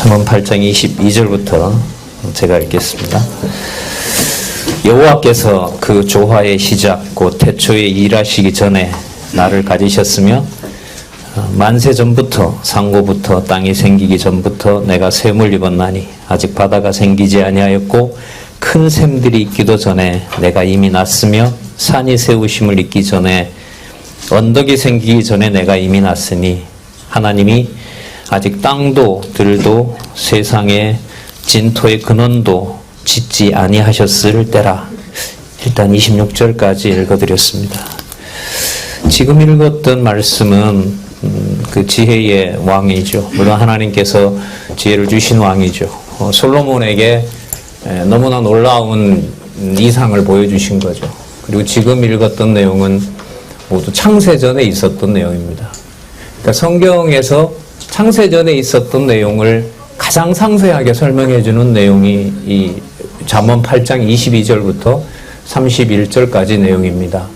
잠언 8장 22절부터 제가 읽겠습니다. 여호와께서 그 조화의 시작 곧 태초에 일하시기 전에 나를 가지셨으며 만세 전부터 상고부터 땅이 생기기 전부터 내가 샘을 입었나니 아직 바다가 생기지 아니하였고 큰 샘들이 있기도 전에 내가 이미 났으며 산이 세우심을 잇기 전에 언덕이 생기기 전에 내가 이미 났으니 하나님이 아직 땅도 들도 세상의 진토의 근원도 짓지 아니하셨을 때라. 일단 26절까지 읽어드렸습니다. 지금 읽었던 말씀은 그 지혜의 왕이죠. 물론 하나님께서 지혜를 주신 왕이죠. 솔로몬에게 너무나 놀라운 이상을 보여주신 거죠. 그리고 지금 읽었던 내용은 모두 창세전에 있었던 내용입니다. 그러니까 성경에서 창세전에 있었던 내용을 가장 상세하게 설명해 주는 내용이 이 잠언 8장 22절부터 31절까지 내용입니다.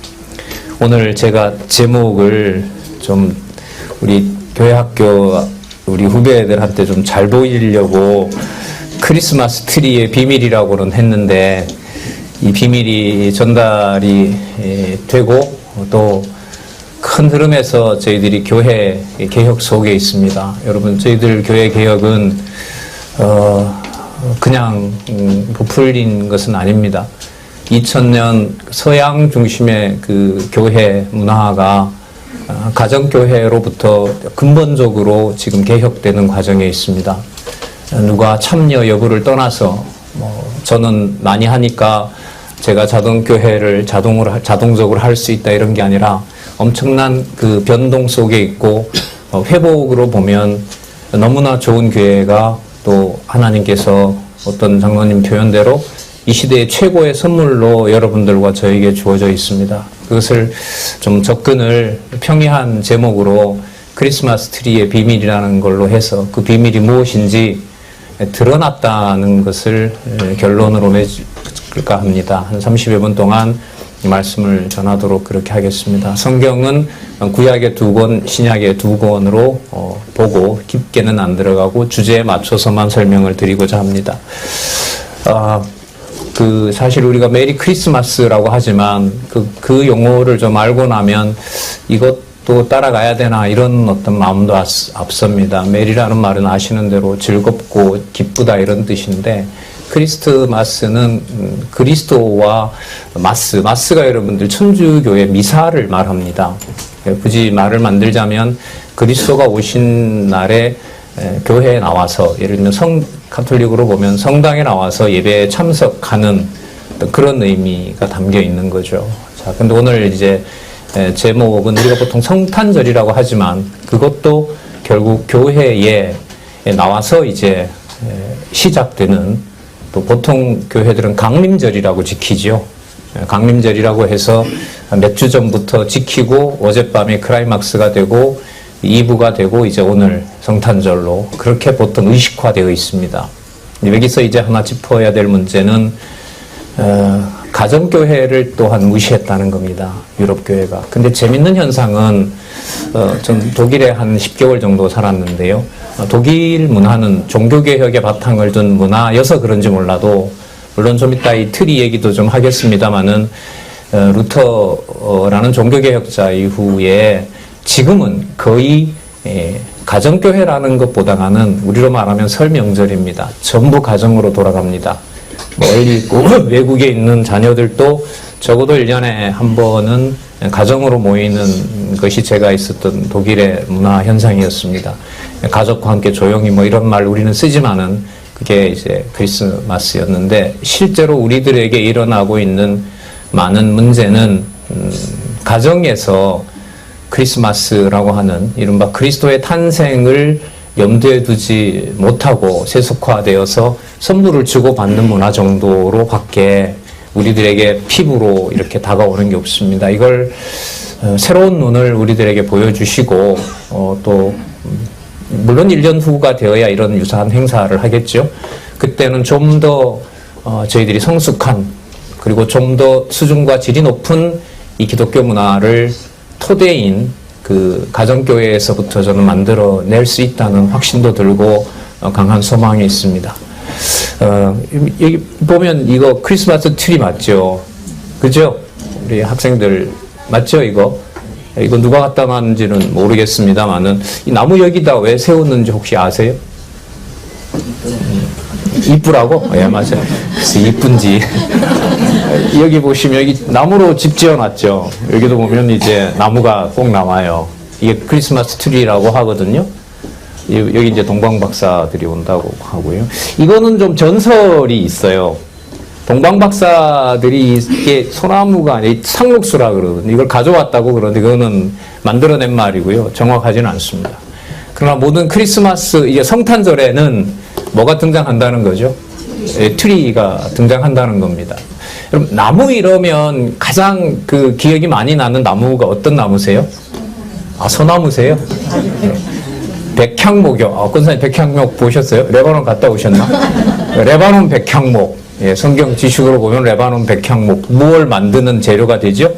오늘 제가 제목을 좀 우리 교회 학교 우리 후배들한테 좀 잘 보이려고 크리스마스 트리의 비밀이라고는 했는데 이 비밀이 전달이 되고 또 큰 흐름에서 저희들이 교회 개혁 속에 있습니다. 여러분, 저희들 교회 개혁은 그냥 부풀린 것은 아닙니다. 2000년 서양 중심의 그 교회 문화가 가정교회로부터 근본적으로 지금 개혁되는 과정에 있습니다. 누가 참여 여부를 떠나서 저는 많이 하니까 제가 자동교회를 자동적으로 할 수 있다 이런 게 아니라 엄청난 그 변동 속에 있고 회복으로 보면 너무나 좋은 교회가 또 하나님께서 어떤 장로님 표현대로 이 시대의 최고의 선물로 여러분들과 저에게 주어져 있습니다. 그것을 좀 접근을 평이한 제목으로 크리스마스 트리의 비밀이라는 걸로 해서 그 비밀이 무엇인지 드러났다는 것을 결론으로 맺을까 합니다. 한 30여 분 동안 이 말씀을 전하도록 그렇게 하겠습니다. 성경은 구약의 2권, 신약의 2권으로 보고 깊게는 안 들어가고 주제에 맞춰서만 설명을 드리고자 합니다. 사실 우리가 메리 크리스마스라고 하지만 그 용어를 좀 알고 나면 이것도 따라가야 되나 이런 어떤 마음도 앞섭니다. 메리라는 말은 아시는 대로 즐겁고 기쁘다 이런 뜻인데 크리스트마스는 그리스도와 마스가 여러분들 천주교의 미사를 말합니다. 굳이 말을 만들자면 그리스도가 오신 날에 교회에 나와서 예를 들면 카톨릭으로 보면 성당에 나와서 예배에 참석하는 그런 의미가 담겨 있는 거죠. 자, 근데 오늘 이제 제목은 우리가 보통 성탄절이라고 하지만 그것도 결국 교회에 나와서 이제 시작되는 또 보통 교회들은 강림절이라고 지키죠. 강림절이라고 해서 몇 주 전부터 지키고 어젯밤에 클라이막스가 되고 2부가 되고 이제 오늘 성탄절로 그렇게 보통 의식화되어 있습니다. 여기서 이제 하나 짚어야 될 문제는 가정교회를 또한 무시했다는 겁니다. 유럽교회가. 근데 재밌는 현상은 전 독일에 한 10개월 정도 살았는데요. 독일 문화는 종교개혁의 바탕을 둔 문화여서 그런지 몰라도 물론 좀 이따 이 트리 얘기도 좀 하겠습니다마는 루터라는 종교개혁자 이후에 지금은 거의 가정교회라는 것보다는 우리로 말하면 설 명절입니다. 전부 가정으로 돌아갑니다. 멀리 있고 외국에 있는 자녀들도 적어도 1년에 한 번은 가정으로 모이는 것이 제가 있었던 독일의 문화 현상이었습니다. 가족과 함께 조용히 이런 말 우리는 쓰지만은 그게 이제 크리스마스였는데 실제로 우리들에게 일어나고 있는 많은 문제는 가정에서 크리스마스라고 하는 이른바 그리스도의 탄생을 염두에 두지 못하고 세속화되어서 선물을 주고받는 문화 정도로 밖에 우리들에게 피부로 이렇게 다가오는 게 없습니다. 이걸 새로운 눈을 우리들에게 보여주시고 또 물론 1년 후가 되어야 이런 유사한 행사를 하겠죠. 그때는 좀 더 저희들이 성숙한 그리고 좀 더 수준과 질이 높은 이 기독교 문화를 토대인 그 가정교회에서부터 저는 만들어낼 수 있다는 확신도 들고 강한 소망이 있습니다. 여기 보면 이거 크리스마스 트리 맞죠? 그죠? 우리 학생들 맞죠? 이거 누가 갖다 놨는지는 모르겠습니다만은 이 나무 여기다 왜 세웠는지 혹시 아세요? 이쁘라고? 예, 맞아요. 그래서 이쁜지. 여기 보시면 여기 나무로 집 지어놨죠. 여기도 보면 이제 나무가 꼭 나와요. 이게 크리스마스 트리라고 하거든요. 여기 이제 동방박사들이 온다고 하고요. 이거는 좀 전설이 있어요. 동방박사들이 이게 소나무가 아니라 상록수라 그러거든요. 이걸 가져왔다고 그러는데 그거는 만들어낸 말이고요. 정확하지는 않습니다. 그러나 모든 크리스마스, 이게 성탄절에는 뭐가 등장한다는 거죠? 예, 트리가 등장한다는 겁니다. 여러분, 나무 이러면 가장 그 기억이 많이 나는 나무가 어떤 나무세요? 아, 소나무세요? 네. 백향목이요. 권사님 백향목 보셨어요? 레바논 갔다 오셨나? 레바논 백향목. 예, 성경 지식으로 보면 레바논 백향목. 무엇을 만드는 재료가 되죠?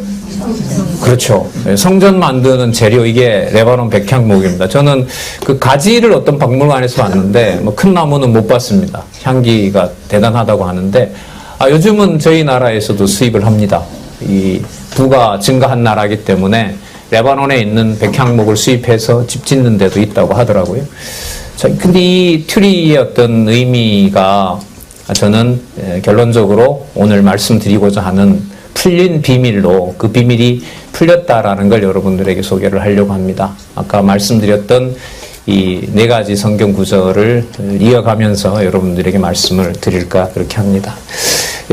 그렇죠. 예, 성전 만드는 재료, 이게 레바논 백향목입니다. 저는 그 가지를 어떤 박물관에서 봤는데, 뭐 큰 나무는 못 봤습니다. 향기가 대단하다고 하는데, 요즘은 저희 나라에서도 수입을 합니다. 이 부가 증가한 나라이기 때문에 레바논에 있는 백향목을 수입해서 집 짓는 데도 있다고 하더라고요. 자, 근데 이 트리의 어떤 의미가 저는 결론적으로 오늘 말씀드리고자 하는 풀린 비밀로, 그 비밀이 풀렸다라는 걸 여러분들에게 소개를 하려고 합니다. 아까 말씀드렸던 이 4가지 성경 구절을 이어가면서 여러분들에게 말씀을 드릴까 그렇게 합니다.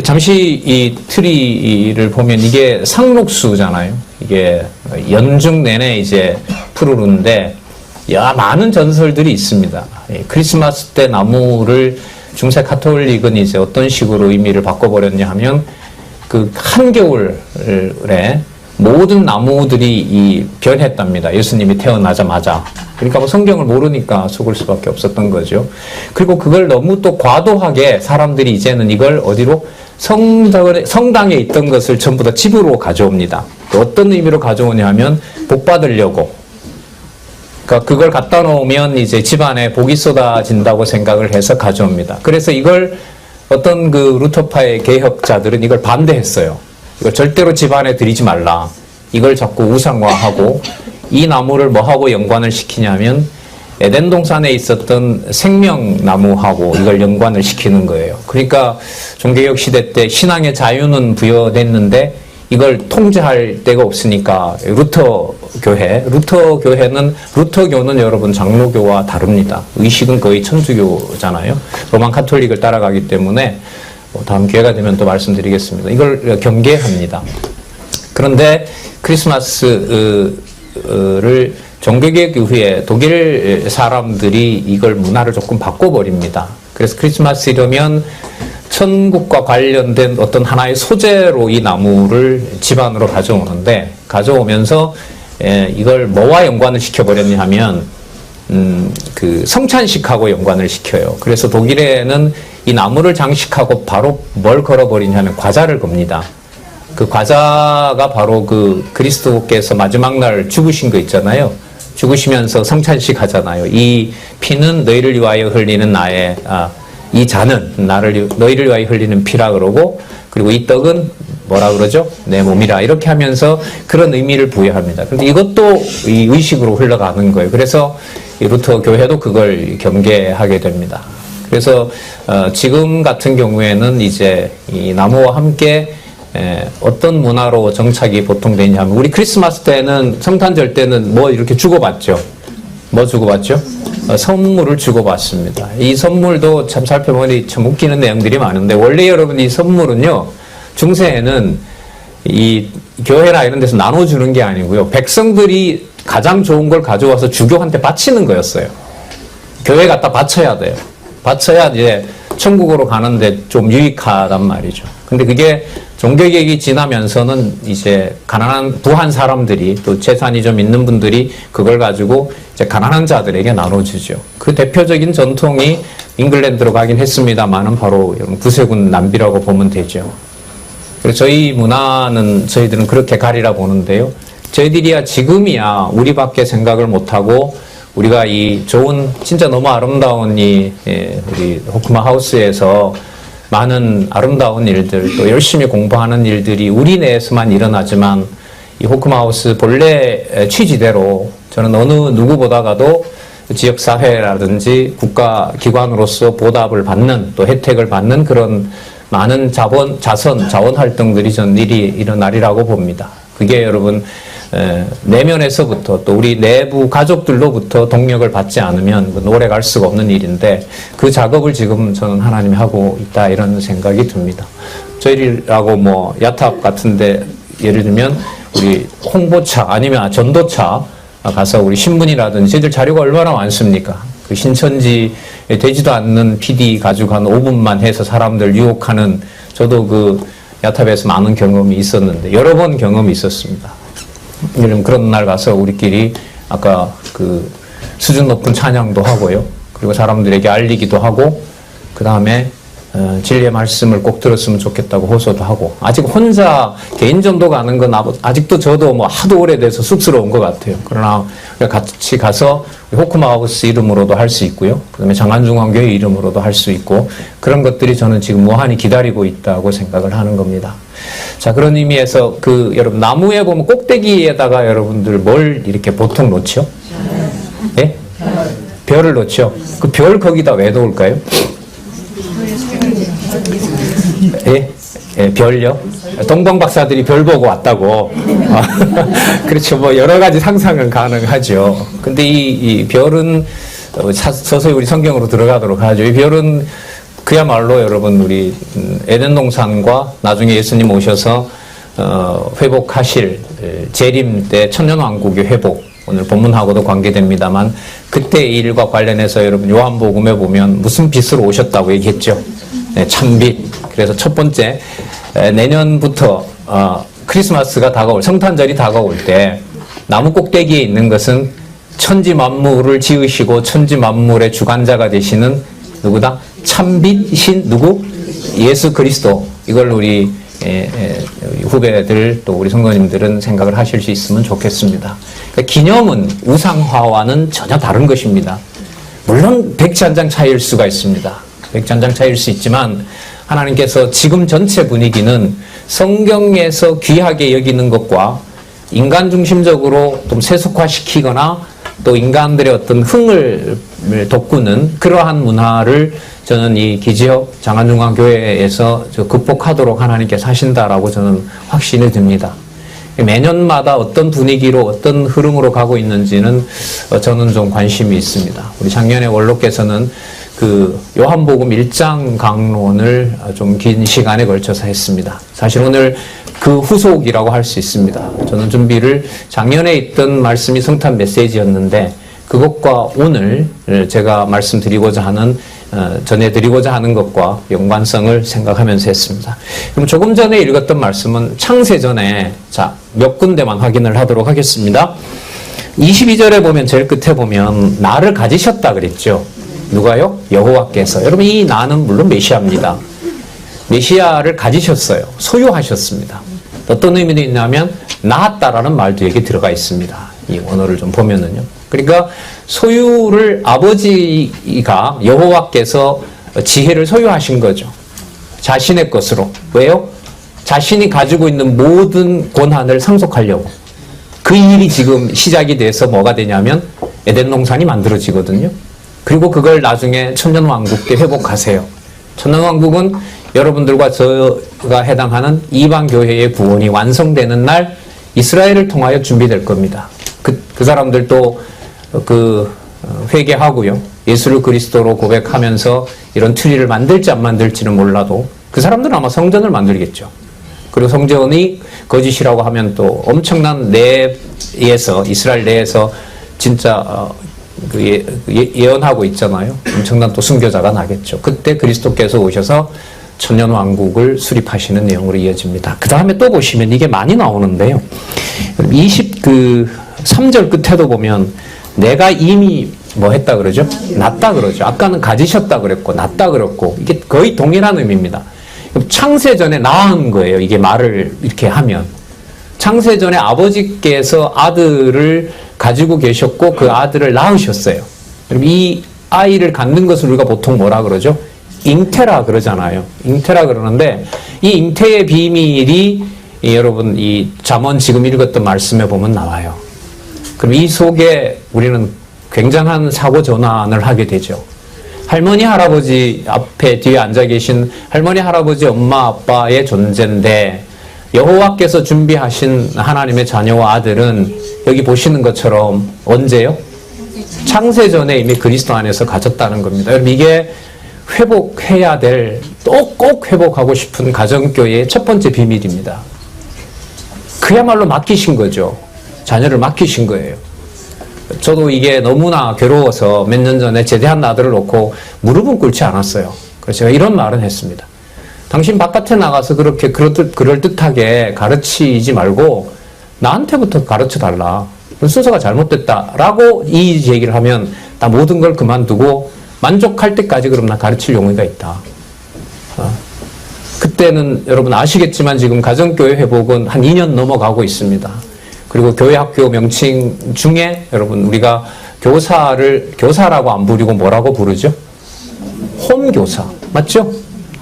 잠시 이 트리를 보면 이게 상록수잖아요. 이게 연중 내내 이제 푸르른데 많은 전설들이 있습니다. 크리스마스 때 나무를 중세 카톨릭은 이제 어떤 식으로 의미를 바꿔버렸냐 하면 그 한겨울에 모든 나무들이 변했답니다. 예수님이 태어나자마자. 그러니까 뭐 성경을 모르니까 속을 수밖에 없었던 거죠. 그리고 그걸 너무 또 과도하게 사람들이 이제는 이걸 어디로? 성당에 있던 것을 전부 다 집으로 가져옵니다. 어떤 의미로 가져오냐 하면 복 받으려고. 그러니까 그걸 갖다 놓으면 이제 집안에 복이 쏟아진다고 생각을 해서 가져옵니다. 그래서 이걸 어떤 그 루터파의 개혁자들은 이걸 반대했어요. 이걸 절대로 집안에 들이지 말라. 이걸 자꾸 우상화하고 이 나무를 뭐하고 연관을 시키냐면 에덴 동산에 있었던 생명나무하고 이걸 연관을 시키는 거예요. 그러니까 종교개혁 시대 때 신앙의 자유는 부여됐는데 이걸 통제할 데가 없으니까 루터교회는 루터교는 여러분 장로교와 다릅니다. 의식은 거의 천주교잖아요. 로만 카톨릭을 따라가기 때문에 다음 기회가 되면 또 말씀드리겠습니다. 이걸 경계합니다. 그런데 크리스마스를 종교개혁 이후에 독일 사람들이 이걸 문화를 조금 바꿔버립니다. 그래서 크리스마스 이러면 천국과 관련된 어떤 하나의 소재로 이 나무를 집안으로 가져오는데, 가져오면서 이걸 뭐와 연관을 시켜버렸냐 하면 그 성찬식하고 연관을 시켜요. 그래서 독일에는 이 나무를 장식하고 바로 뭘 걸어버리냐면 과자를 겁니다. 그 과자가 바로 그 그리스도께서 마지막 날 죽으신 거 있잖아요. 죽으시면서 성찬식 하잖아요. 이 피는 너희를 위하여 흘리는 이 잔은 너희를 위하여 흘리는 피라 그러고, 그리고 이 떡은 뭐라 그러죠? 내 몸이라. 이렇게 하면서 그런 의미를 부여합니다. 근데 이것도 이 의식으로 흘러가는 거예요. 그래서 이 루터 교회도 그걸 경계하게 됩니다. 그래서 지금 같은 경우에는 이제 이 나무와 함께 어떤 문화로 정착이 보통 되냐면, 우리 크리스마스 때는, 성탄절 때는 뭐 이렇게 주고받죠. 뭐 주고받죠? 선물을 주고받습니다. 이 선물도 참 살펴보니 참 웃기는 내용들이 많은데, 원래 여러분 이 선물은요, 중세에는 이 교회나 이런 데서 나눠주는 게 아니고요, 백성들이 가장 좋은 걸 가져와서 주교한테 바치는 거였어요. 교회 갖다 바쳐야 돼요. 바쳐야 이제 천국으로 가는데 좀 유익하단 말이죠. 근데 그게 종교개혁이 지나면서는 이제 가난한 부한 사람들이, 또 재산이 좀 있는 분들이 그걸 가지고 이제 가난한 자들에게 나눠주죠. 그 대표적인 전통이 잉글랜드로 가긴 했습니다만은 바로 구세군 낭비라고 보면 되죠. 그래서 저희 문화는, 저희들은 그렇게 가리라 보는데요. 저희들이야 지금이야 우리밖에 생각을 못하고 우리가 이 좋은 진짜 너무 아름다운 우리 호크마 하우스에서 많은 아름다운 일들 또 열심히 공부하는 일들이 우리 내에서만 일어나지만 이 호크마 하우스 본래 취지대로 저는 어느 누구보다가도 지역사회라든지 국가기관으로서 보답을 받는 또 혜택을 받는 그런 많은 자원 활동들이 전 일이 일어나리라고 봅니다. 그게 여러분 내면에서부터 또 우리 내부 가족들로부터 동력을 받지 않으면 오래 갈 수가 없는 일인데 그 작업을 지금 저는 하나님이 하고 있다 이런 생각이 듭니다. 저희라고 뭐 야탑 같은데 예를 들면 우리 홍보차 아니면 전도차 가서 우리 신문이라든지 저희들 자료가 얼마나 많습니까? 그 신천지 되지도 않는 PD 가지고 한 5분만 해서 사람들 유혹하는 저도 그 야탑에서 많은 경험이 있었는데 여러 번 경험이 있었습니다. 그런 날 가서 우리끼리 아까 그 수준 높은 찬양도 하고요. 그리고 사람들에게 알리기도 하고 그 다음에 진리의 말씀을 꼭 들었으면 좋겠다고 호소도 하고 아직 혼자 개인 전도 가는 건 아직도 저도 뭐 하도 오래돼서 쑥스러운 것 같아요. 그러나 같이 가서 호크마 하우스 이름으로도 할 수 있고요. 그 다음에 장안중앙교회 이름으로도 할 수 있고 그런 것들이 저는 지금 무한히 기다리고 있다고 생각을 하는 겁니다. 자, 그런 의미에서 여러분 나무에 보면 꼭대기에다가 여러분들 뭘 이렇게 보통 놓죠? 예? 별을 놓죠. 그 별 거기다 왜 놓을까요? 예? 예, 별요? 동방 박사들이 별 보고 왔다고. 그렇죠. 뭐 여러 가지 상상은 가능하죠. 근데 이 별은 서서히 우리 성경으로 들어가도록 하죠. 이 별은 그야말로 여러분 우리 에덴 동산과 나중에 예수님 오셔서 회복하실 재림 때 천년왕국의 회복 오늘 본문하고도 관계됩니다만 그때의 일과 관련해서 여러분 요한복음에 보면 무슨 빛으로 오셨다고 얘기했죠. 네, 참빛. 그래서 첫 번째 내년부터 크리스마스가 다가올 성탄절이 다가올 때 나무 꼭대기에 있는 것은 천지 만물을 지으시고 천지 만물의 주관자가 되시는 누구다? 참빛이신 누구? 예수 그리스도. 이걸 우리 후배들 또 우리 성도님들은 생각을 하실 수 있으면 좋겠습니다. 그러니까 기념은 우상화와는 전혀 다른 것입니다. 물론 백지 한 장 차이일 수가 있습니다. 백지 한 장 차이일 수 있지만 하나님께서 지금 전체 분위기는 성경에서 귀하게 여기는 것과 인간 중심적으로 좀 세속화시키거나 또 인간들의 어떤 흥을 돋구는 그러한 문화를 저는 이 기지역 장안중앙교회에서 극복하도록 하나님께서 하신다라고 저는 확신이 듭니다. 매년마다 어떤 분위기로 어떤 흐름으로 가고 있는지는 저는 좀 관심이 있습니다. 우리 작년에 원로께서는 그 요한복음 1장 강론을 좀 긴 시간에 걸쳐서 했습니다. 사실 오늘 그 후속이라고 할 수 있습니다. 저는 준비를 작년에 있던 말씀이 성탄 메시지였는데 그것과 오늘 제가 말씀드리고자 하는 전해드리고자 하는 것과 연관성을 생각하면서 했습니다. 그럼 조금 전에 읽었던 말씀은 창세전에 몇 군데만 확인을 하도록 하겠습니다. 22절에 보면 제일 끝에 보면 나를 가지셨다 그랬죠. 누가요? 여호와께서. 여러분 이 나는 물론 메시아입니다. 메시아를 가지셨어요. 소유하셨습니다. 어떤 의미도 있냐면 낳았다라는 말도 여기 들어가 있습니다. 이 원어를 좀 보면은요. 그러니까 소유를 아버지가 여호와께서 지혜를 소유하신 거죠. 자신의 것으로. 왜요? 자신이 가지고 있는 모든 권한을 상속하려고. 그 일이 지금 시작이 돼서 뭐가 되냐면 에덴 동산이 만들어지거든요. 그리고 그걸 나중에 천년왕국 때 회복하세요. 천년왕국은 여러분들과 저가 해당하는 이방교회의 구원이 완성되는 날 이스라엘을 통하여 준비될 겁니다. 그 사람들도 회개하고요. 예수를 그리스도로 고백하면서 이런 트리를 만들지 안 만들지는 몰라도 그 사람들은 아마 성전을 만들겠죠. 그리고 성전이 거짓이라고 하면 또 엄청난 내에서 이스라엘 내에서 진짜 예언하고 있잖아요. 엄청난 또 순교자가 나겠죠. 그때 그리스도께서 오셔서 천년왕국을 수립하시는 내용으로 이어집니다. 그 다음에 또 보시면 이게 많이 나오는데요. 3절 끝에도 보면 내가 이미 뭐 했다 그러죠? 낳다 그러죠. 아까는 가지셨다 그랬고 낳다 그랬고 이게 거의 동일한 의미입니다. 창세전에 낳은 거예요. 이게 말을 이렇게 하면 창세전에 아버지께서 아들을 가지고 계셨고 그 아들을 낳으셨어요. 그럼 이 아이를 갖는 것을 우리가 보통 뭐라 그러죠? 잉태라 그러잖아요. 잉태라 그러는데 이 잉태의 비밀이 여러분 이 잠언 지금 읽었던 말씀에 보면 나와요. 그럼 이 속에 우리는 굉장한 사고 전환을 하게 되죠. 할머니 할아버지 앞에 뒤에 앉아 계신 할머니 할아버지 엄마 아빠의 존재인데 여호와께서 준비하신 하나님의 자녀와 아들은 여기 보시는 것처럼 언제요? 창세전에 이미 그리스도 안에서 가졌다는 겁니다. 여러분 이게 회복해야 될, 또 꼭 회복하고 싶은 가정교회의 첫 번째 비밀입니다. 그야말로 맡기신 거죠. 자녀를 맡기신 거예요. 저도 이게 너무나 괴로워서 몇 년 전에 제대한 아들을 놓고 무릎은 꿇지 않았어요. 그래서 제가 이런 말은 했습니다. 당신 바깥에 나가서 그렇게 그럴듯하게 가르치지 말고 나한테부터 가르쳐 달라. 순서가 잘못됐다라고 이 얘기를 하면 나 모든 걸 그만두고 만족할 때까지 그럼 나 가르칠 용의가 있다. 그때는 여러분 아시겠지만 지금 가정교회 회복은 한 2년 넘어가고 있습니다. 그리고 교회 학교 명칭 중에 여러분 우리가 교사라고 안 부르고 뭐라고 부르죠? 홈교사. 맞죠?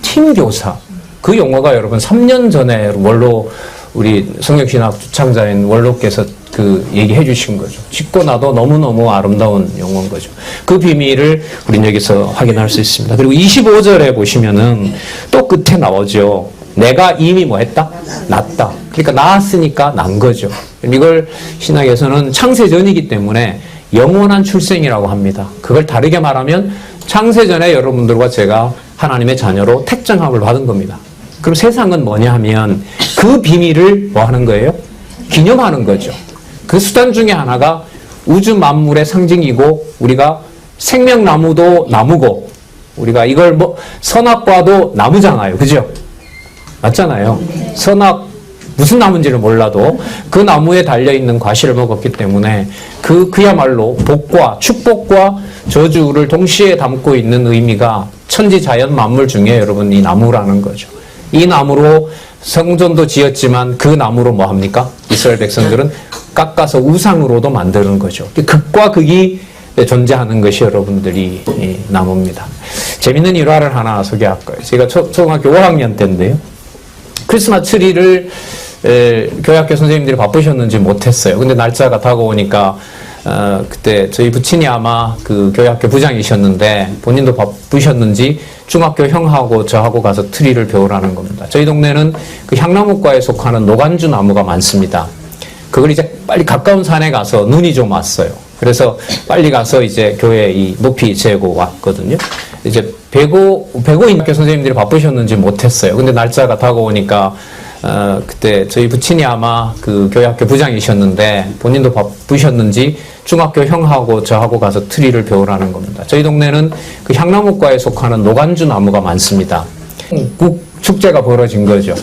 팀교사. 그 용어가 여러분 3년 전에 원로 우리 성경신학 주창자인 원로께서 그 얘기해 주신 거죠. 짓고 나도 너무너무 아름다운 용어인 거죠. 그 비밀을 우린 여기서 확인할 수 있습니다. 그리고 25절에 보시면은 또 끝에 나오죠. 내가 이미 뭐 했다? 낳았다. 그러니까 낳았으니까 난 거죠. 이걸 신학에서는 창세전이기 때문에 영원한 출생이라고 합니다. 그걸 다르게 말하면 창세전에 여러분들과 제가 하나님의 자녀로 택정함을 받은 겁니다. 그럼 세상은 뭐냐 하면 그 비밀을 뭐 하는 거예요? 기념하는 거죠. 그 수단 중에 하나가 우주 만물의 상징이고 우리가 생명나무도 나무고 우리가 이걸 뭐 선악과도 나무잖아요. 그죠? 맞잖아요. 선악 무슨 나무인지를 몰라도 그 나무에 달려있는 과실을 먹었기 때문에 그야말로 복과 축복과 저주를 동시에 담고 있는 의미가 천지자연 만물 중에 여러분 이 나무라는 거죠. 이 나무로 성전도 지었지만 그 나무로 뭐 합니까? 이스라엘 백성들은 깎아서 우상으로도 만드는 거죠. 극과 극이 존재하는 것이 여러분들이 나무입니다. 재밌는 일화를 하나 소개할 거예요. 제가 초등학교 5학년 때인데요. 크리스마스 트리를 교회학교 선생님들이 바쁘셨는지 못했어요. 근데 날짜가 다가오니까 그때 저희 부친이 아마 그 교회학교 부장이셨는데 본인도 바쁘셨는지 중학교 형하고 저하고 가서 트리를 배우라는 겁니다. 저희 동네는 그 향나무과에 속하는 노간주 나무가 많습니다. 그걸 이제 빨리 가까운 산에 가서 눈이 좀 왔어요. 그래서 빨리 가서 이제 교회 이 높이 재고 왔거든요. 이제 배고인 학교 선생님들이 바쁘셨는지 못했어요. 근데 날짜가 다가오니까 그때 저희 부친이 아마 그 교회학교 부장이셨는데 본인도 바쁘셨는지 중학교 형하고 저하고 가서 트리를 배우라는 겁니다. 저희 동네는 그 향나무과에 속하는 노간주 나무가 많습니다. 국 축제가 벌어진 거죠.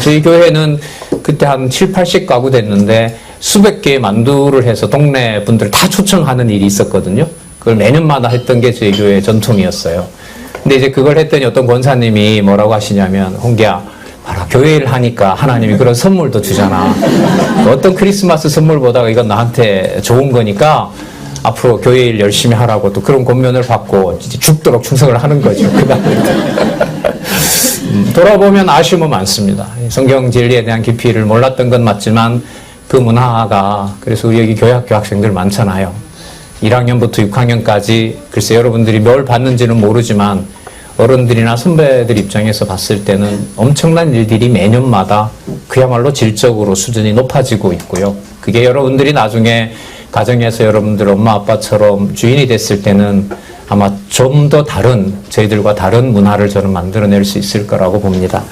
저희 교회는 그때 한 7, 80가구 됐는데 수백 개의 만두를 해서 동네 분들 다 초청하는 일이 있었거든요. 그걸 매년마다 했던 게 저희 교회의 전통이었어요. 근데 이제 그걸 했더니 어떤 권사님이 뭐라고 하시냐면, 홍기야, 봐라, 교회 일 하니까 하나님이 그런 선물도 주잖아. 어떤 크리스마스 선물보다가 이건 나한테 좋은 거니까 앞으로 교회 일 열심히 하라고 또 그런 권면을 받고 죽도록 충성을 하는 거죠. 돌아보면 아쉬움은 많습니다. 성경 진리에 대한 깊이를 몰랐던 건 맞지만 그 문화가, 그래서 우리 여기 교회학교 학생들 많잖아요. 1학년부터 6학년까지 글쎄 여러분들이 뭘 받는지는 모르지만 어른들이나 선배들 입장에서 봤을 때는 엄청난 일들이 매년마다 그야말로 질적으로 수준이 높아지고 있고요. 그게 여러분들이 나중에 가정에서 여러분들 엄마 아빠처럼 주인이 됐을 때는 아마 좀 더 다른, 저희들과 다른 문화를 저는 만들어낼 수 있을 거라고 봅니다.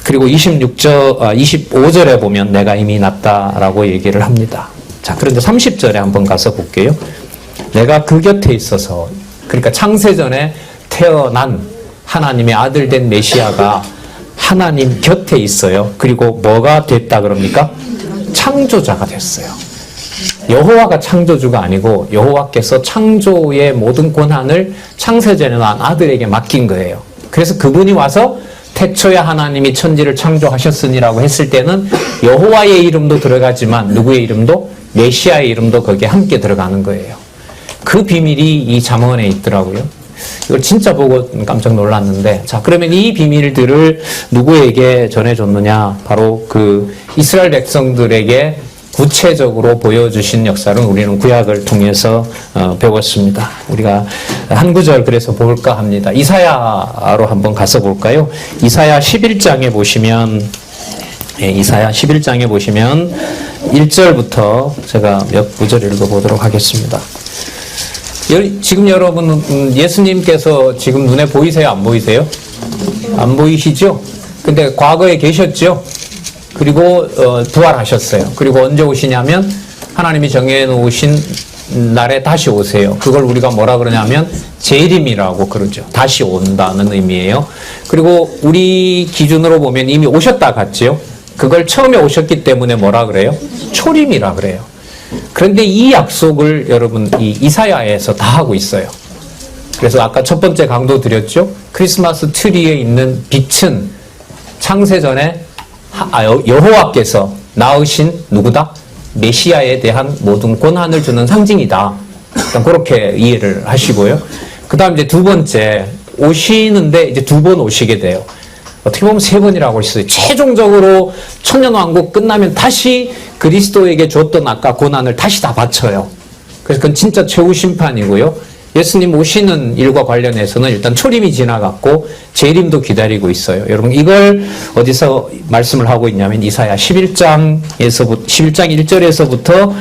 그리고 25절에 보면 내가 이미 낳았다라고 얘기를 합니다. 자, 그런데 30절에 한번 가서 볼게요. 내가 그 곁에 있어서, 그러니까 창세전에 태어난 하나님의 아들 된 메시아가 하나님 곁에 있어요. 그리고 뭐가 됐다 그럽니까? 창조자가 됐어요. 여호와가 창조주가 아니고 여호와께서 창조의 모든 권한을 창세전에 난 아들에게 맡긴 거예요. 그래서 그분이 와서 태초에 하나님이 천지를 창조하셨으니라고 했을 때는 여호와의 이름도 들어가지만 누구의 이름도? 메시아의 이름도 거기에 함께 들어가는 거예요. 그 비밀이 이 잠언에 있더라고요. 이걸 진짜 보고 깜짝 놀랐는데, 자, 그러면 이 비밀들을 누구에게 전해줬느냐? 바로 그 이스라엘 백성들에게 구체적으로 보여주신 역사를 우리는 구약을 통해서 배웠습니다. 우리가 한 구절 그래서 볼까 합니다. 이사야로 한번 가서 볼까요? 이사야 11장에 보시면, 이사야 11장에 보시면 1절부터 제가 몇 구절 읽어보도록 하겠습니다. 지금 여러분 예수님께서 지금 눈에 보이세요? 안 보이세요? 안 보이시죠? 근데 과거에 계셨죠? 그리고 부활하셨어요. 그리고 언제 오시냐면 하나님이 정해놓으신 날에 다시 오세요. 그걸 우리가 뭐라 그러냐면 재림이라고 그러죠. 다시 온다는 의미예요. 그리고 우리 기준으로 보면 이미 오셨다 갔죠. 그걸 처음에 오셨기 때문에 뭐라 그래요? 초림이라 그래요. 그런데 이 약속을 여러분 이 이사야에서 다 하고 있어요. 그래서 아까 첫 번째 강도 드렸죠. 크리스마스 트리에 있는 빛은 창세전에 여호와께서 낳으신 누구다? 메시아에 대한 모든 권한을 주는 상징이다. 일단 그렇게 이해를 하시고요. 그 다음 이제 두 번째, 오시는데 이제 두 번 오시게 돼요. 어떻게 보면 세 번이라고 할 수 있어요. 최종적으로 천년왕국 끝나면 다시 그리스도에게 줬던 아까 권한을 다시 다 바쳐요. 그래서 그건 진짜 최후 심판이고요. 예수님 오시는 일과 관련해서는 일단 초림이 지나갔고 재림도 기다리고 있어요. 여러분 이걸 어디서 말씀을 하고 있냐면 이사야 11장 1절에서부터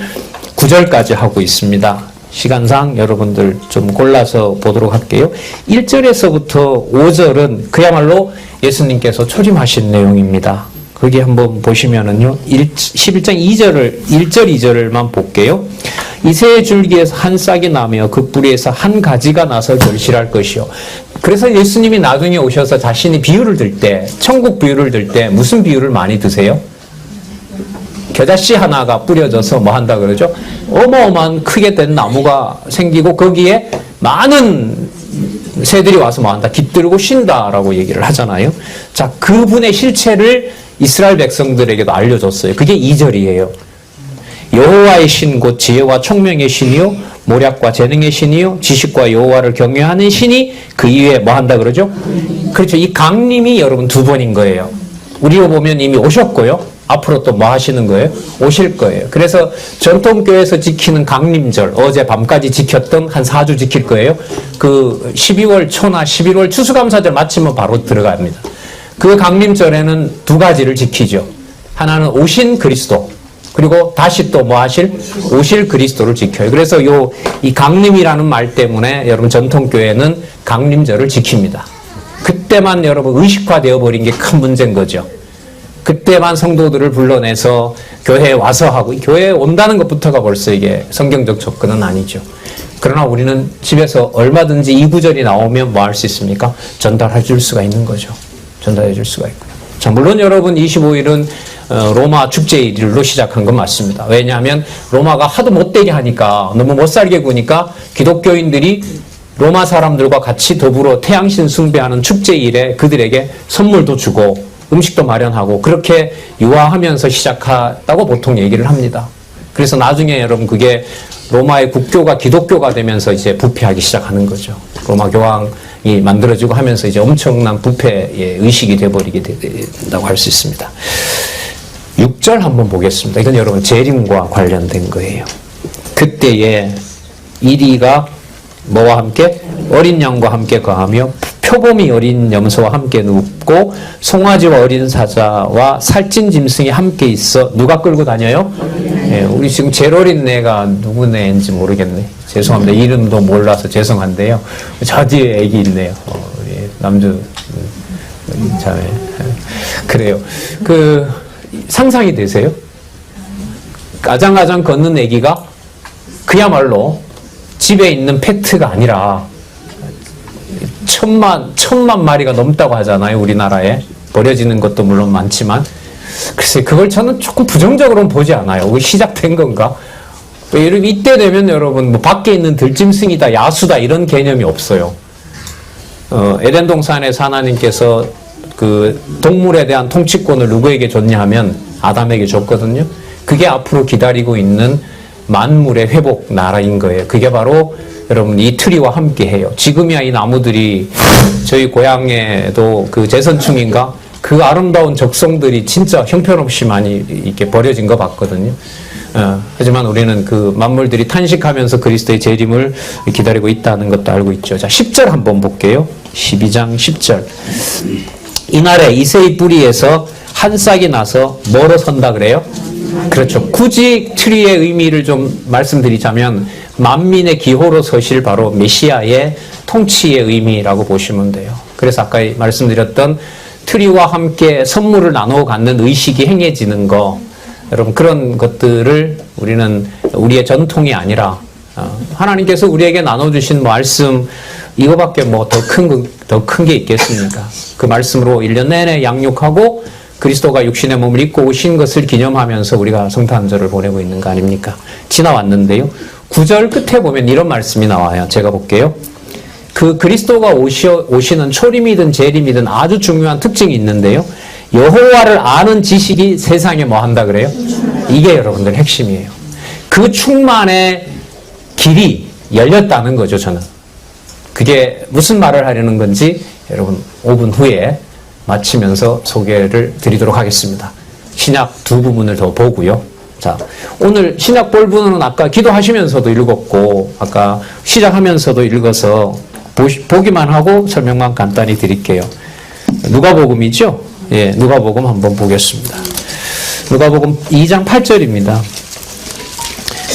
9절까지 하고 있습니다. 시간상 여러분들 좀 골라서 보도록 할게요. 1절에서부터 5절은 그야말로 예수님께서 초림하신 내용입니다. 거기 한번 보시면은요, 11장 1절 2절을만 볼게요. 이새의 줄기에서 한 싹이 나며 그 뿌리에서 한 가지가 나서 결실할 것이요. 그래서 예수님이 나중에 오셔서 자신이 비유를 들 때, 천국 비유를 들 때 무슨 비유를 많이 드세요? 겨자씨 하나가 뿌려져서 뭐 한다 그러죠? 어마어마한 크게 된 나무가 생기고 거기에 많은 새들이 와서 뭐 한다? 깃들고 쉰다라고 얘기를 하잖아요. 자, 그분의 실체를 이스라엘 백성들에게도 알려줬어요. 그게 2절이에요. 여호와의 신 곧 지혜와 총명의 신이요 모략과 재능의 신이요 지식과 여호와를 경외하는 신이 그 이후에 뭐 한다 그러죠? 그렇죠. 이 강림이 여러분 두 번인 거예요. 우리로 보면 이미 오셨고요. 앞으로 또 뭐 하시는 거예요? 오실 거예요. 그래서 전통교회에서 지키는 강림절, 어제 밤까지 지켰던 한 4주 지킬 거예요. 그 12월 초나 11월 추수감사절 마치면 바로 들어갑니다. 그 강림절에는 두 가지를 지키죠. 하나는 오신 그리스도, 그리고 다시 또 뭐 하실? 오실 그리스도를 지켜요. 그래서 이 강림이라는 말 때문에 여러분 전통교회는 강림절을 지킵니다. 그때만 여러분 의식화되어 버린 게 큰 문제인 거죠. 그때만 성도들을 불러내서 교회에 와서 하고, 교회에 온다는 것부터가 벌써 이게 성경적 접근은 아니죠. 그러나 우리는 집에서 얼마든지 이 구절이 나오면 뭐 할 수 있습니까? 전달해 줄 수가 있는 거죠. 전달해 줄 수가 있고요. 자, 물론 여러분 25일은 로마 축제일로 시작한 건 맞습니다. 왜냐하면 로마가 하도 못되게 하니까, 너무 못살게 구니까 기독교인들이 로마 사람들과 같이 더불어 태양신 숭배하는 축제일에 그들에게 선물도 주고 음식도 마련하고 그렇게 유화하면서 시작했다고 보통 얘기를 합니다. 그래서 나중에 여러분 그게 로마의 국교가 기독교가 되면서 이제 부패하기 시작하는 거죠. 로마 교황이 만들어지고 하면서 이제 엄청난 부패의 의식이 되어버리게 된다고 할 수 있습니다. 6절 한번 보겠습니다. 이건 여러분 재림과 관련된 거예요. 그때에 이리가 뭐와 함께? 어린 양과 함께 거하며 표범이 어린 염소와 함께 눕고 송아지와 어린 사자와 살찐 짐승이 함께 있어 누가 끌고 다녀요? 네, 우리 지금 제일 어린 애가 누구 애인지 모르겠네. 죄송합니다. 이름도 몰라서 죄송한데요. 저 뒤에 애기 있네요. 우리 남주 자매. 그래요. 상상이 되세요? 가장가장 걷는 애기가 그야말로 집에 있는 페트가 아니라 천만 마리가 넘다고 하잖아요. 우리나라에. 버려지는 것도 물론 많지만. 글쎄, 그걸 저는 조금 부정적으로는 보지 않아요. 그게 시작된 건가? 이때 되면 여러분, 뭐 밖에 있는 들짐승이다, 야수다, 이런 개념이 없어요. 에덴 동산에서 하나님께서 그 동물에 대한 통치권을 누구에게 줬냐 하면 아담에게 줬거든요. 그게 앞으로 기다리고 있는 만물의 회복 나라인 거예요. 그게 바로 여러분 이 트리와 함께 해요. 지금이야 이 나무들이 저희 고향에도 그 제선충인가 그 아름다운 적송들이 진짜 형편없이 많이 이렇게 버려진 거 봤거든요. 하지만 우리는 그 만물들이 탄식하면서 그리스도의 재림을 기다리고 있다는 것도 알고 있죠. 자, 10절 한번 볼게요. 12장 10절. 이날에 이새의 뿌리에서 한 싹이 나서 뭐로 선다 그래요? 그렇죠. 굳이 트리의 의미를 좀 말씀드리자면 만민의 기호로 서실 바로 메시아의 통치의 의미라고 보시면 돼요. 그래서 아까 말씀드렸던 트리와 함께 선물을 나누어 갖는 의식이 행해지는 거, 여러분 그런 것들을 우리는 우리의 전통이 아니라 하나님께서 우리에게 나눠주신 말씀 이거밖에 뭐 더 큰 게 있겠습니까? 그 말씀으로 1년 내내 양육하고 그리스도가 육신의 몸을 입고 오신 것을 기념하면서 우리가 성탄절을 보내고 있는 거 아닙니까? 지나왔는데요. 9절 끝에 보면 이런 말씀이 나와요. 제가 볼게요. 그 그리스도가 오시는 초림이든 재림이든 아주 중요한 특징이 있는데요. 여호와를 아는 지식이 세상에 뭐 한다 그래요? 이게 여러분들 핵심이에요. 그 충만의 길이 열렸다는 거죠, 저는. 그게 무슨 말을 하려는 건지 여러분 5분 후에 마치면서 소개를 드리도록 하겠습니다. 신약 두 부분을 더 보고요. 자, 오늘 신약 볼 부분은 아까 기도하시면서도 읽었고 아까 시작하면서도 읽어서 보기만 하고 설명만 간단히 드릴게요. 누가복음이죠? 예, 누가복음 한번 보겠습니다. 누가복음 2장 8절입니다.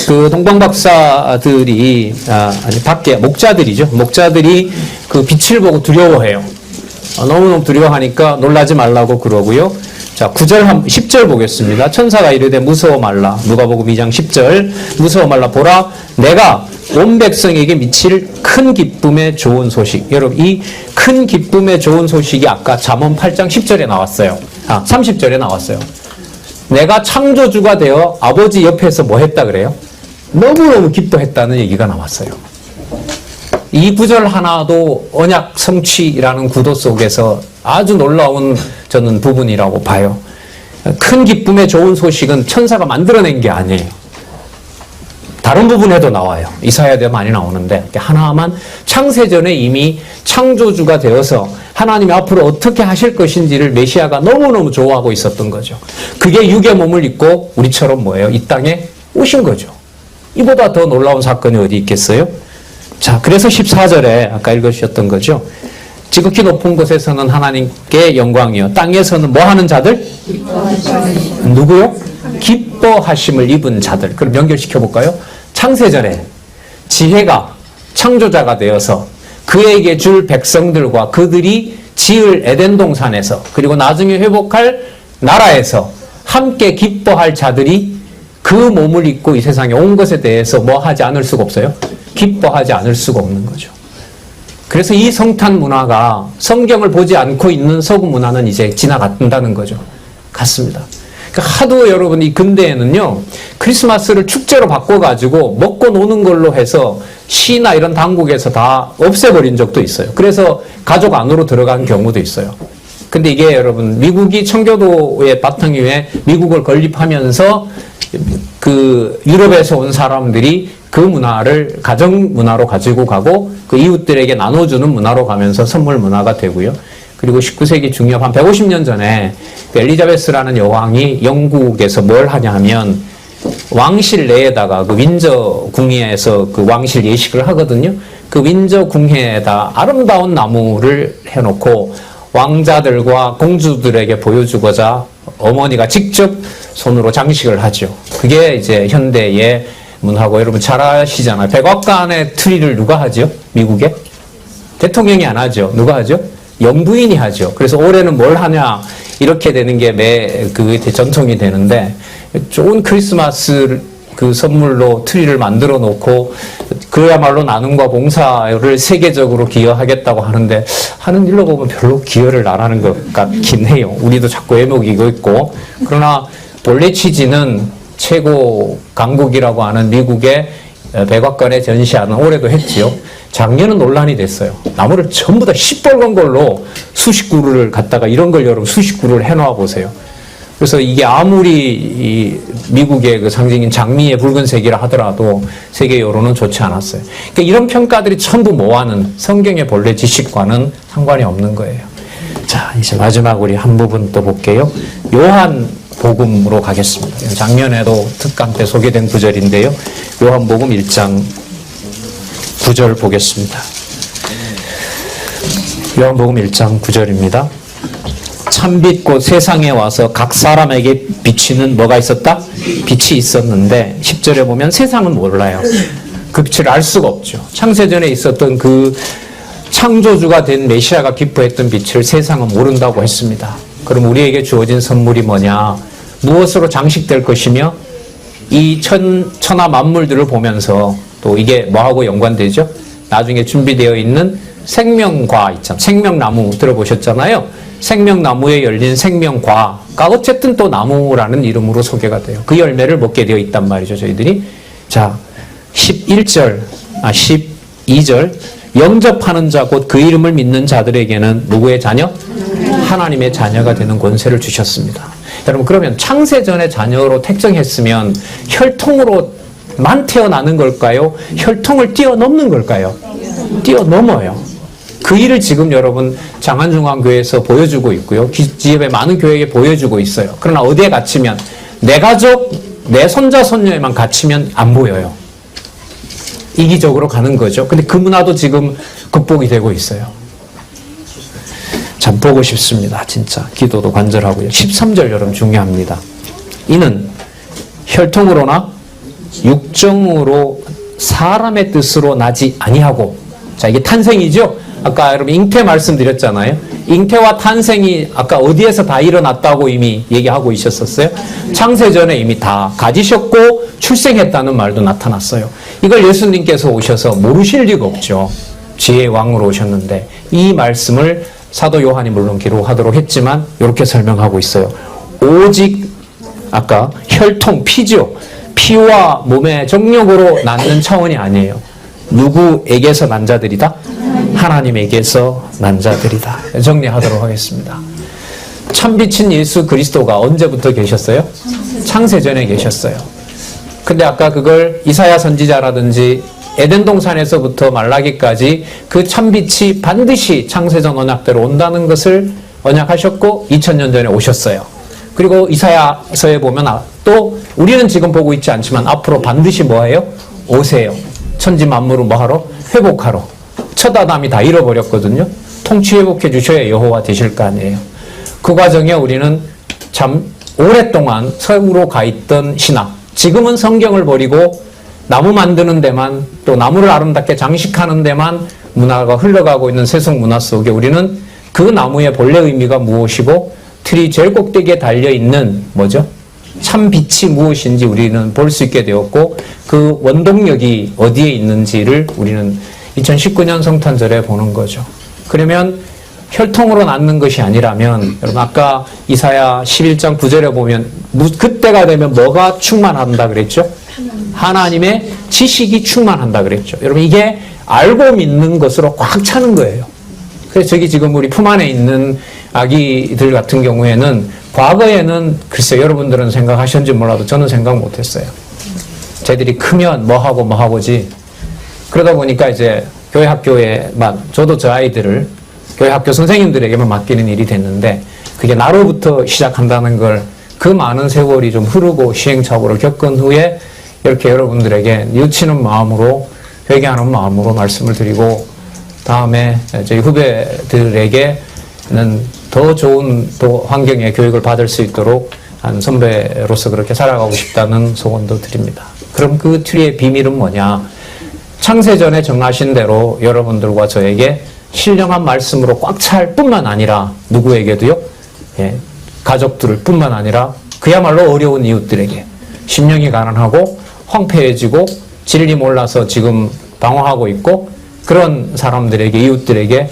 그 동방박사들이 아니 밖에 목자들이죠. 목자들이 그 빛을 보고 두려워해요. 너무너무 두려워하니까 놀라지 말라고 그러고요. 자, 9절 10절 보겠습니다. 천사가 이르되 무서워 말라. 누가복음 2장 10절. 무서워 말라. 보라 내가 온 백성에게 미칠 큰 기쁨의 좋은 소식. 여러분 이 큰 기쁨의 좋은 소식이 아까 잠언 8장 10절에 나왔어요. 30절에 나왔어요. 내가 창조주가 되어 아버지 옆에서 뭐 했다 그래요? 너무너무 기뻐했다는 얘기가 나왔어요. 이 구절 하나도 언약 성취라는 구도 속에서 아주 놀라운 저는 부분이라고 봐요. 큰 기쁨의 좋은 소식은 천사가 만들어낸 게 아니에요. 다른 부분에도 나와요. 이사야에도 많이 나오는데 하나만 창세전에 이미 창조주가 되어서 하나님이 앞으로 어떻게 하실 것인지를 메시아가 너무너무 좋아하고 있었던 거죠. 그게 육의 몸을 입고 우리처럼 뭐예요? 이 땅에 오신 거죠. 이보다 더 놀라운 사건이 어디 있겠어요? 자, 그래서 14절에 아까 읽으셨던 거죠. 지극히 높은 곳에서는 하나님께 영광이요. 땅에서는 뭐 하는 자들? 누구요? 기뻐하심을 입은 자들. 그럼 연결시켜 볼까요? 창세전에 지혜가 창조자가 되어서 그에게 줄 백성들과 그들이 지을 에덴 동산에서 그리고 나중에 회복할 나라에서 함께 기뻐할 자들이 그 몸을 입고 이 세상에 온 것에 대해서 뭐 하지 않을 수가 없어요? 기뻐하지 않을 수가 없는 거죠. 그래서 이 성탄 문화가 성경을 보지 않고 있는 서구 문화는 이제 지나간다는 거죠. 같습니다. 그러니까 하도 여러분 이 근대에는요 크리스마스를 축제로 바꿔가지고 먹고 노는 걸로 해서 시나 이런 당국에서 다 없애버린 적도 있어요. 그래서 가족 안으로 들어간 경우도 있어요. 근데 이게 여러분 미국이 청교도의 바탕 위에 미국을 건립하면서 그 유럽에서 온 사람들이 그 문화를 가정 문화로 가지고 가고 그 이웃들에게 나눠주는 문화로 가면서 선물 문화가 되고요. 그리고 19세기 중엽 한 150년 전에 그 엘리자베스라는 여왕이 영국에서 뭘 하냐면 왕실 내에다가 그 윈저 궁예에서 그 왕실 예식을 하거든요. 그 윈저 궁예에다 아름다운 나무를 해놓고 왕자들과 공주들에게 보여주고자 어머니가 직접 손으로 장식을 하죠. 그게 이제 현대의 문화고 여러분 잘 아시잖아요. 백악관의 트리를 누가 하죠? 미국에? 대통령이 안 하죠. 누가 하죠? 영부인이 하죠. 그래서 올해는 뭘 하냐 이렇게 되는 게 그게 전통이 되는데 좋은 크리스마스 그 선물로 트리를 만들어 놓고 그야말로 나눔과 봉사를 세계적으로 기여하겠다고 하는데 하는 일로 보면 별로 기여를 안 하는 것 같긴 해요. 우리도 자꾸 애먹이고 있고. 그러나 본래 취지는 최고 강국이라고 하는 미국의 백악관에 전시하는 올해도 했지요. 작년은 논란이 됐어요. 나무를 전부 다 시뻘건 걸로 수십 그루를 갖다가 이런 걸 여러분 수십 그루를 해놓아 보세요. 그래서 이게 아무리 이 미국의 그 상징인 장미의 붉은색이라 하더라도 세계 여론은 좋지 않았어요. 그러니까 이런 평가들이 전부 모아는 성경의 본래 지식과는 상관이 없는 거예요. 자, 이제 마지막 우리 한 부분 또 볼게요. 요한 복음으로 가겠습니다. 작년에도 특강 때 소개된 구절인데요. 요한 복음 1장 9절 보겠습니다. 요한 복음 1장 9절입니다. 참빛 곧 세상에 와서 각 사람에게 비치는 뭐가 있었다? 빛이 있었는데 10절에 보면 세상은 몰라요. 그 빛을 알 수가 없죠. 창세전에 있었던 그 창조주가 된 메시아가 기뻐했던 빛을 세상은 모른다고 했습니다. 그럼 우리에게 주어진 선물이 뭐냐? 무엇으로 장식될 것이며 이 천하 만물들을 보면서 또 이게 뭐하고 연관되죠? 나중에 준비되어 있는 생명과 있잖아요. 생명나무 들어보셨잖아요. 생명나무에 열린 생명과가 어쨌든 또 나무라는 이름으로 소개가 돼요. 그 열매를 먹게 되어 있단 말이죠, 저희들이. 자, 12절 영접하는 자 곧 그 이름을 믿는 자들에게는 누구의 자녀? 하나님의 자녀가 되는 권세를 주셨습니다. 여러분, 그러면 창세전의 자녀로 택정했으면 혈통으로만 태어나는 걸까요? 혈통을 뛰어넘는 걸까요? 뛰어넘어요. 그 일을 지금 여러분 장안중앙교회에서 보여주고 있고요. 기업의 많은 교회에 보여주고 있어요. 그러나 어디에 갇히면 내 가족, 내 손자, 손녀에만 갇히면 안 보여요. 이기적으로 가는 거죠. 근데 그 문화도 지금 극복이 되고 있어요. 참 보고 싶습니다. 진짜. 기도도 간절하고요. 13절 여러분 중요합니다. 이는 혈통으로나 육정으로 사람의 뜻으로 나지 아니하고, 자, 이게 탄생이죠? 아까 여러분 잉태 말씀드렸잖아요. 잉태와 탄생이 아까 어디에서 다 일어났다고 이미 얘기하고 있었어요. 창세전에 이미 다 가지셨고 출생했다는 말도 나타났어요. 이걸 예수님께서 오셔서 모르실 리가 없죠. 지혜의 왕으로 오셨는데 이 말씀을 사도 요한이 물론 기록하도록 했지만 이렇게 설명하고 있어요. 오직 아까 혈통, 피죠. 피와 몸의 정력으로 낳는 차원이 아니에요. 누구에게서 난 자들이다? 하나님에게서 난 자들이다. 정리하도록 하겠습니다. 참빛인 예수 그리스도가 언제부터 계셨어요? 창세전에 계셨어요. 근데 아까 그걸 이사야 선지자라든지 에덴 동산에서부터 말라기까지 그 참빛이 반드시 창세전 언약대로 온다는 것을 언약하셨고 2000년 전에 오셨어요. 그리고 이사야서에 보면 또 우리는 지금 보고 있지 않지만 앞으로 반드시 뭐예요? 오세요. 천지 만물을 뭐하러? 회복하러. 첫 아담이 다 잃어버렸거든요. 통치 회복해 주셔야 여호와 되실 거 아니에요. 그 과정에 우리는 참 오랫동안 서구로 가 있던 신학, 지금은 성경을 버리고 나무 만드는 데만, 또 나무를 아름답게 장식하는 데만 문화가 흘러가고 있는 세속 문화 속에 우리는 그 나무의 본래 의미가 무엇이고 틀이 제일 꼭대기에 달려있는 뭐죠? 참 빛이 무엇인지 우리는 볼 수 있게 되었고 그 원동력이 어디에 있는지를 우리는 2019년 성탄절에 보는 거죠. 그러면 혈통으로 낳는 것이 아니라면 여러분 아까 이사야 11장 9절에 보면 그때가 되면 뭐가 충만한다 그랬죠? 하나님의 지식이 충만한다 그랬죠. 여러분 이게 알고 믿는 것으로 꽉 차는 거예요. 그래서 저기 지금 우리 품 안에 있는 아기들 같은 경우에는 과거에는 글쎄 여러분들은 생각하셨는지 몰라도 저는 생각 못했어요. 쟤들이 크면 뭐하고지. 그러다 보니까 이제 교회 학교에만, 저도 저 아이들을 교회 학교 선생님들에게만 맡기는 일이 됐는데 그게 나로부터 시작한다는 걸 그 많은 세월이 좀 흐르고 시행착오를 겪은 후에 이렇게 여러분들에게 뉘우치는 마음으로 회개하는 마음으로 말씀을 드리고 다음에 저희 후배들에게는 더 좋은 또 환경의 교육을 받을 수 있도록 한 선배로서 그렇게 살아가고 싶다는 소원도 드립니다. 그럼 그 틀의 비밀은 뭐냐? 창세전에 정하신 대로 여러분들과 저에게 신령한 말씀으로 꽉 찰 뿐만 아니라 누구에게도요? 예, 가족들 뿐만 아니라 그야말로 어려운 이웃들에게 심령이 가난하고 황폐해지고 진리 몰라서 지금 방황하고 있고 그런 사람들에게 이웃들에게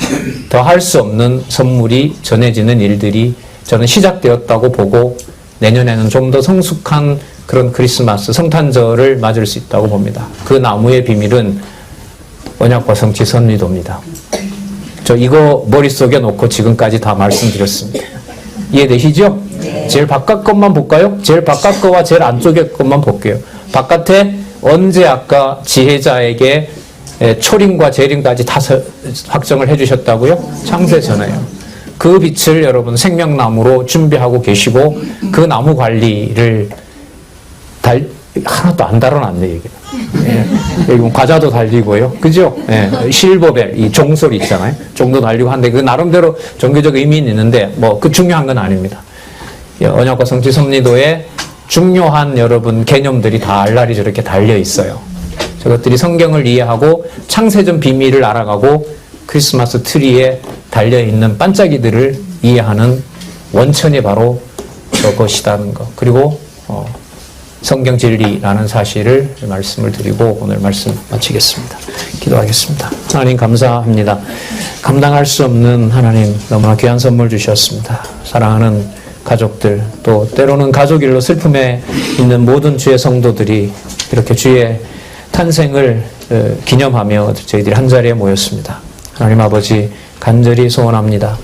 더 할 수 없는 선물이 전해지는 일들이 저는 시작되었다고 보고 내년에는 좀 더 성숙한 그런 크리스마스 성탄절을 맞을 수 있다고 봅니다. 그 나무의 비밀은 언약과 성취 선리도입니다. 저 이거 머릿속에 놓고 지금까지 다 말씀드렸습니다. 이해되시죠? 네. 제일 바깥 것만 볼까요? 제일 바깥 거와 제일 안쪽의 것만 볼게요. 바깥에 언제 아까 지혜자에게 초림과 재림까지 다 확정을 해주셨다고요? 창세 전에요. 그 빛을 여러분 생명나무로 준비하고 계시고 그 나무 관리를 하나도 안 다뤄놨네, 이게. 예. 여기 과자도 달리고요. 그죠? 예. 실버벨, 이 종소리 있잖아요. 종도 달리고 하는데 그 나름대로 종교적 의미는 있는데 뭐 그 중요한 건 아닙니다. 언약과 성취 섭리도에 중요한 여러분 개념들이 다 알라리 저렇게 달려 있어요. 저것들이 성경을 이해하고 창세전 비밀을 알아가고 크리스마스 트리에 달려있는 반짝이들을 이해하는 원천이 바로 저것이라는 것. 그리고 성경 진리라는 사실을 말씀을 드리고 오늘 말씀 마치겠습니다. 기도하겠습니다. 하나님 감사합니다. 감당할 수 없는 하나님 너무나 귀한 선물 주셨습니다. 사랑하는 가족들 또 때로는 가족 일로 슬픔에 있는 모든 주의 성도들이 이렇게 주의 탄생을 기념하며 저희들이 한자리에 모였습니다. 하나님 아버지 간절히 소원합니다.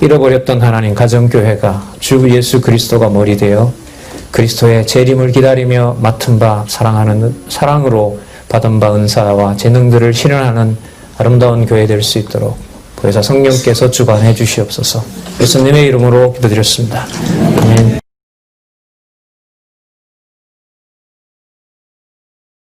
잃어버렸던 하나님 가정교회가 주 예수 그리스도가 머리 되어 그리스도의 재림을 기다리며 맡은 바 사랑으로 받은 바 은사와 재능들을 실현하는 아름다운 교회 될 수 있도록 보혜사 성령께서 주관해 주시옵소서. 예수님의 이름으로 기도드렸습니다. 아멘.